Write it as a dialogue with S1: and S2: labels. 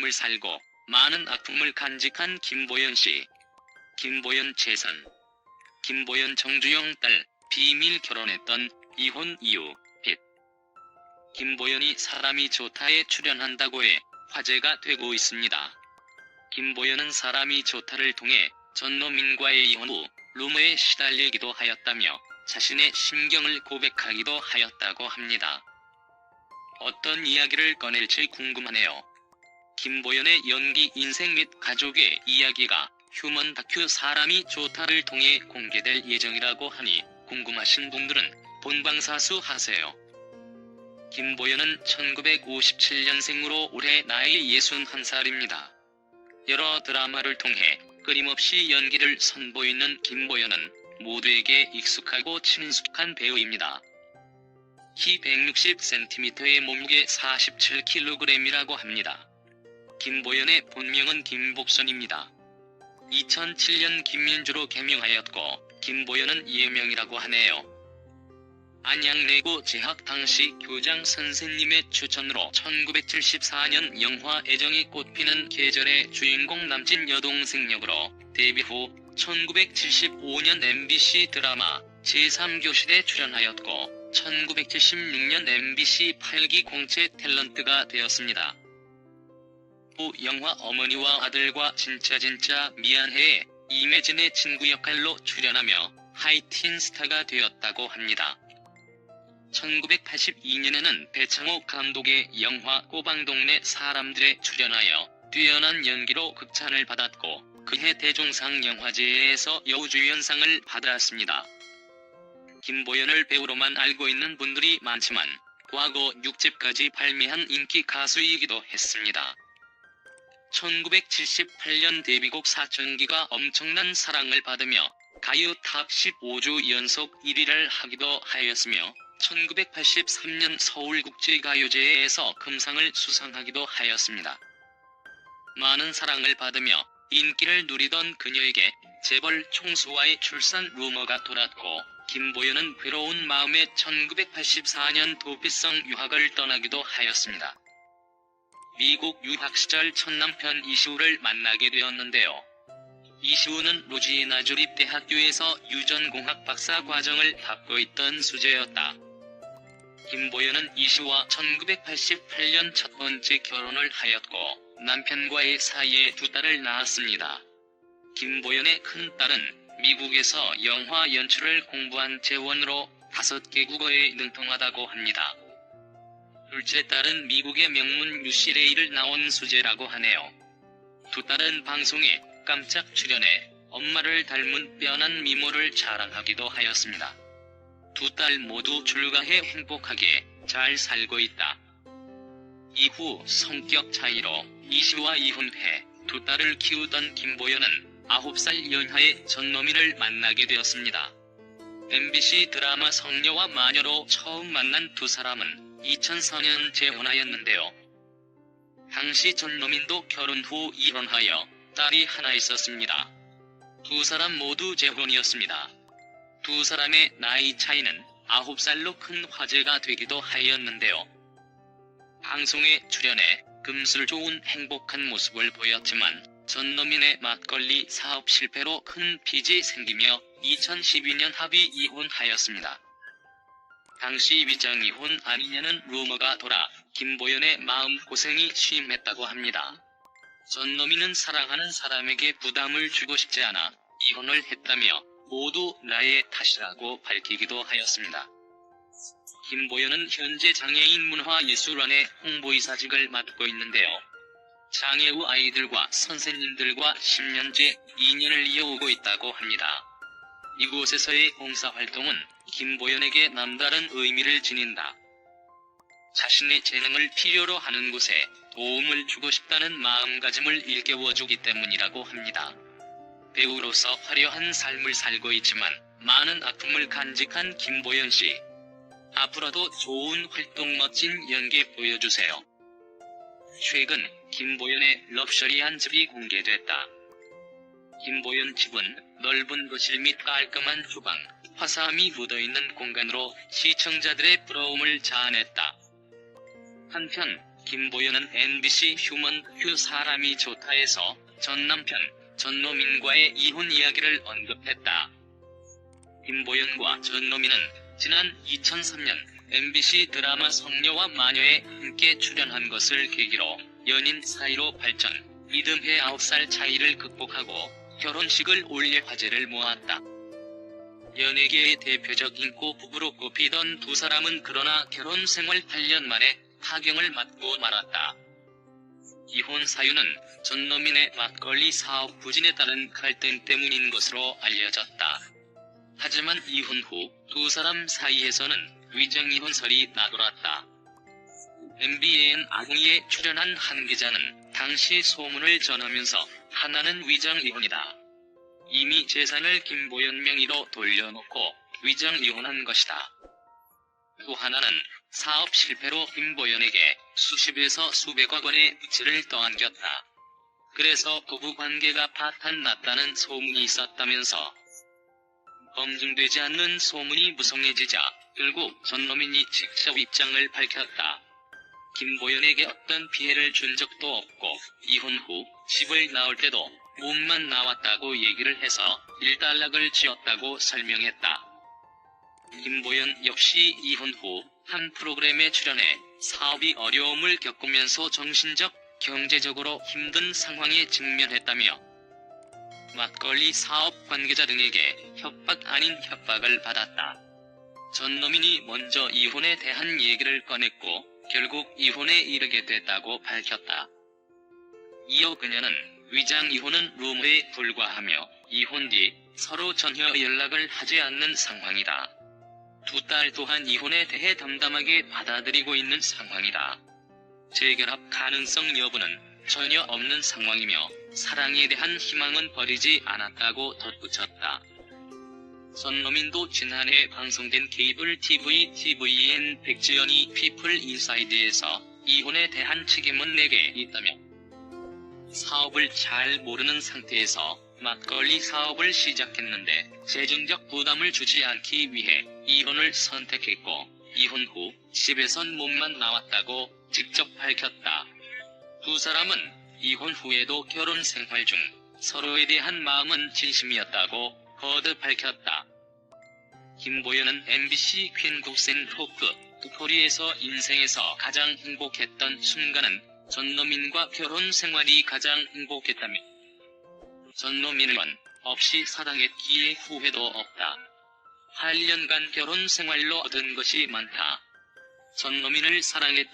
S1: 삶을 살고 많은 아픔을 간직한 김보연 씨. 김보연 재산. 김보연 정주영 딸, 비밀 결혼했던 이혼 이유, 빚. 김보연이 사람이 좋다에 출연한다고 해 화제가 되고 있습니다. 김보연은 사람이 좋다를 통해 전노민과의 이혼 후 루머에 시달리기도 하였다며 자신의 심경을 고백하기도 하였다고 합니다. 어떤 이야기를 꺼낼지 궁금하네요. 김보연의 연기, 인생 및 가족의 이야기가 휴먼 다큐 사람이 좋다를 통해 공개될 예정이라고 하니 궁금하신 분들은 본방사수 하세요. 김보연은 1957년생으로 올해 나이 61살입니다. 여러 드라마를 통해 끊임없이 연기를 선보이는 김보연은 모두에게 익숙하고 친숙한 배우입니다. 키 160cm의 몸무게 47kg이라고 합니다. 김보연의 본명은 김복선입니다. 2007년 김민주로 개명하였고 김보연은 예명이라고 하네요. 안양내고 재학 당시 교장 선생님의 추천으로 1974년 영화 애정이 꽃피는 계절의 주인공 남진 여동생 역으로 데뷔 후 1975년 MBC 드라마 제3교실에 출연하였고 1976년 MBC 8기 공채 탤런트가 되었습니다. 후 영화 어머니와 아들과 진짜 미안해에 이매진의 친구 역할로 출연하며 하이틴 스타가 되었다고 합니다. 1982년에는 배창호 감독의 영화 꼬방동네 사람들에 출연하여 뛰어난 연기로 극찬을 받았고 그해 대종상 영화제에서 여우주연상을 받았습니다. 김보연을 배우로만 알고 있는 분들이 많지만 과거 6집까지 발매한 인기 가수이기도 했습니다. 1978년 데뷔곡 사춘기가 엄청난 사랑을 받으며 가요 탑 15주 연속 1위를 하기도 하였으며 1983년 서울국제가요제에서 금상을 수상하기도 하였습니다. 많은 사랑을 받으며 인기를 누리던 그녀에게 재벌 총수와의 출산 루머가 돌았고 김보연은 괴로운 마음에 1984년 도피성 유학을 떠나기도 하였습니다. 미국 유학 시절 첫 남편 이시우를 만나게 되었는데요. 이시우는 루지애나 주립대학교에서 유전공학 박사 과정을 받고 있던 수재였다. 김보연은 이시우와 1988년 첫 번째 결혼을 하였고 남편과의 사이에 두 딸을 낳았습니다. 김보연의 큰딸은 미국에서 영화 연출을 공부한 재원으로 5개 국어에 능통하다고 합니다. 둘째 딸은 미국의 명문 UCLA를 나온 수재라고 하네요. 두 딸은 방송에 깜짝 출연해 엄마를 닮은 빼어난 미모를 자랑하기도 하였습니다. 두 딸 모두 줄가해 행복하게 잘 살고 있다. 이후 성격 차이로 이시우와 이혼해 두 딸을 키우던 김보연은 9살 연하의 전노민을 만나게 되었습니다. MBC 드라마 성녀와 마녀로 처음 만난 두 사람은 2004년 재혼하였는데요. 당시 전노민도 결혼 후 이혼하여 딸이 하나 있었습니다. 두 사람 모두 재혼이었습니다. 두 사람의 나이 차이는 9살로 큰 화제가 되기도 하였는데요. 방송에 출연해 금술 좋은 행복한 모습을 보였지만 전노민의 막걸리 사업 실패로 큰 빚이 생기며 2012년 합의 이혼하였습니다. 당시 위장 이혼 아니냐는 루머가 돌아 김보연의 마음고생이 심했다고 합니다. 전노민은 사랑하는 사람에게 부담을 주고 싶지 않아 이혼을 했다며 모두 나의 탓이라고 밝히기도 하였습니다. 김보연은 현재 장애인 문화예술원의 홍보이사직을 맡고 있는데요. 장애 우 아이들과 선생님들과 10년째 인연을 이어오고 있다고 합니다. 이곳에서의 봉사활동은 김보연에게 남다른 의미를 지닌다. 자신의 재능을 필요로 하는 곳에 도움을 주고 싶다는 마음가짐을 일깨워주기 때문이라고 합니다. 배우로서 화려한 삶을 살고 있지만 많은 아픔을 간직한 김보연 씨. 앞으로도 좋은 활동, 멋진 연기 보여주세요. 최근 김보연의 럭셔리한 집이 공개됐다. 김보연 집은 넓은 거실 및 깔끔한 주방, 화사함이 묻어있는 공간으로 시청자들의 부러움을 자아냈다. 한편 김보연은 MBC 휴먼 큐 사람이 좋다에서 전 남편 전노민과의 이혼 이야기를 언급했다. 김보연과 전노민은 지난 2003년 MBC 드라마 성녀와 마녀에 함께 출연한 것을 계기로 연인 사이로 발전, 이듬해 9살 차이를 극복하고 결혼식을 올려 화제를 모았다. 연예계의 대표적 인고 부부로 꼽히던 두 사람은 그러나 결혼 생활 8년 만에 파경을 맞고 말았다. 이혼 사유는 전노민의 막걸리 사업 부진에 따른 갈등 때문인 것으로 알려졌다. 하지만 이혼 후 두 사람 사이에서는 위정이혼설이 나돌았다. MBN 아궁이에 출연한 한 기자는 당시 소문을 전하면서 하나는 위정이혼이다. 이미 재산을 김보연 명의로 돌려놓고 위정이혼한 것이다. 또 하나는 사업 실패로 김보연에게 수십에서 수백억 원의 부채를 떠안겼다. 그래서 부부관계가 파탄났다는 소문이 있었다면서 검증되지 않는 소문이 무성해지자 결국 전노민이 직접 입장을 밝혔다. 김보연에게 어떤 피해를 준 적도 없고 이혼 후 집을 나올 때도 몸만 나왔다고 얘기를 해서 일단락을 지었다고 설명했다. 김보연 역시 이혼 후 한 프로그램에 출연해 사업이 어려움을 겪으면서 정신적, 경제적으로 힘든 상황에 직면했다며 막걸리 사업 관계자 등에게 협박 아닌 협박을 받았다. 전노민이 먼저 이혼에 대한 얘기를 꺼냈고 결국 이혼에 이르게 됐다고 밝혔다. 이어 그녀는 위장 이혼은 루머에 불과하며 이혼 뒤 서로 전혀 연락을 하지 않는 상황이다. 두 딸 또한 이혼에 대해 담담하게 받아들이고 있는 상황이다. 재결합 가능성 여부는 전혀 없는 상황이며 사랑에 대한 희망은 버리지 않았다고 덧붙였다. 전노민도 지난해 방송된 케이블 TV TVN 백지연이 피플 인사이드에서 이혼에 대한 책임은 내게 있다며 사업을 잘 모르는 상태에서 막걸리 사업을 시작했는데 재정적 부담을 주지 않기 위해 이혼을 선택했고 이혼 후 집에선 몸만 나왔다고 직접 밝혔다. 두 사람은 이혼 후에도 결혼 생활 중 서로에 대한 마음은 진심이었다고 거듭 밝혔다. 김보연은 MBC 퀸곡센 토크 토토리에서 인생에서 가장 행복했던 순간은 전노민과 결혼 생활이 가장 행복했다며 전노민은 없이 사랑했기에 후회도 없다. 8년간 결혼 생활로 얻은 것이 많다. 전노민을 사랑했던